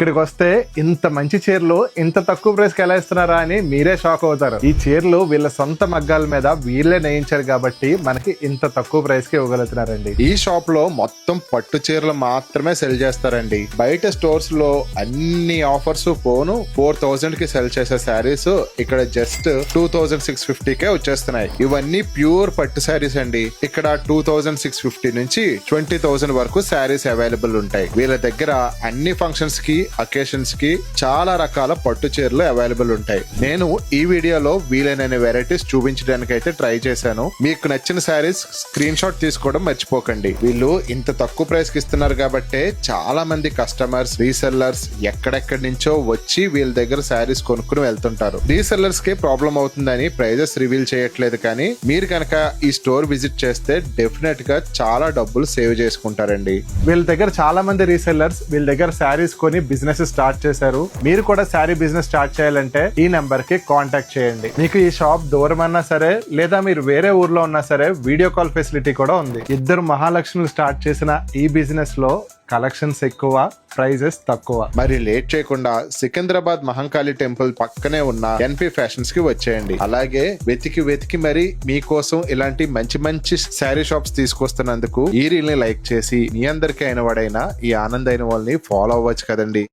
ఇక్కడికి వస్తే ఇంత మంచి చీరలు ఇంత తక్కువ ప్రైస్ కి ఎలా ఇస్తున్నారా అని మీరే షాక్ అవుతారు. ఈ చీరలు వీళ్ళ సొంత మగ్గాల మీద వీళ్ళే నేయించారు కాబట్టి మనకి ఇంత తక్కువ ప్రైస్ కి ఇవ్వగలుగుతున్నారండి. ఈ షాప్ లో మొత్తం పట్టు చీరలు మాత్రమే సెల్ చేస్తారండి. బయట స్టోర్స్ లో అన్ని ఆఫర్స్ పోను 4000 కి సెల్ చేసే శారీస్ ఇక్కడ జస్ట్ 2650 కే వచ్చేస్తున్నాయి. ఇవన్నీ ప్యూర్ పట్టు శారీస్ అండి. ఇక్కడ 2650 నుంచి 20000 వరకు శారీస్ అవైలబుల్ ఉంటాయి. వీళ్ళ దగ్గర అన్ని ఫంక్షన్స్ కి అకేషన్స్ కి చాలా రకాల పట్టు చీరలు అవైలబుల్ ఉంటాయి. నేను ఈ వీడియోలో వీలైన వెరైటీస్ చూపించడానికి అయితే ట్రై చేశాను. మీకు నచ్చిన శారీస్ స్క్రీన్ షాట్ తీసుకోవడం మర్చిపోకండి. వీళ్ళు ఇంత తక్కువ ప్రైస్ కి ఇస్తున్నారు కాబట్టి చాలా మంది కస్టమర్స్ రీసెల్లర్స్ ఎక్కడెక్కడి నుంచో వచ్చి వీళ్ళ దగ్గర శారీస్ కొనుక్కుని వెళ్తుంటారు. రీసెల్లర్స్ కి ప్రాబ్లం అవుతుందని ప్రైజెస్ రివీల్ చేయట్లేదు, కానీ మీరు కనుక ఈ స్టోర్ విజిట్ చేస్తే డెఫినెట్ గా చాలా డబ్బులు సేవ్ చేసుకుంటారండి. వీళ్ళ దగ్గర చాలా మంది రీసెల్లర్స్ వీళ్ళ దగ్గర శారీస్ కొని బిజినెస్ స్టార్ట్ చేశారు. మీరు కూడా శారీ బిజినెస్ స్టార్ట్ చేయాలంటే ఈ నెంబర్ కి కాంటాక్ట్ చేయండి. మీకు ఈ షాప్ దూరం అన్నా సరే లేదా మీరు వేరే ఊర్లో ఉన్నా సరే వీడియో కాల్ ఫెసిలిటీ కూడా ఉంది. ఇద్దరు మహాలక్ష్ములు స్టార్ట్ చేసిన ఈ బిజినెస్ లో కలెక్షన్స్ ఎక్కువ, ప్రైజెస్ తక్కువ. మరి లేట్ చేయకుండా సికింద్రాబాద్ మహంకాళి టెంపుల్ పక్కనే ఉన్న ఎన్పి ఫ్యాషన్స్ కి వచ్చేయండి. అలాగే వెతికి మరి మీకోసం ఇలాంటి మంచి శారీ షాప్స్ తీసుకొస్తున్నందుకు ఈ రీల్ ని లైక్ చేసి మీ అందరికీ అయిన వాడైనా ఈ ఆనంద్ అయిన వాళ్ళని ఫాలో అవ్వచ్చు కదండి.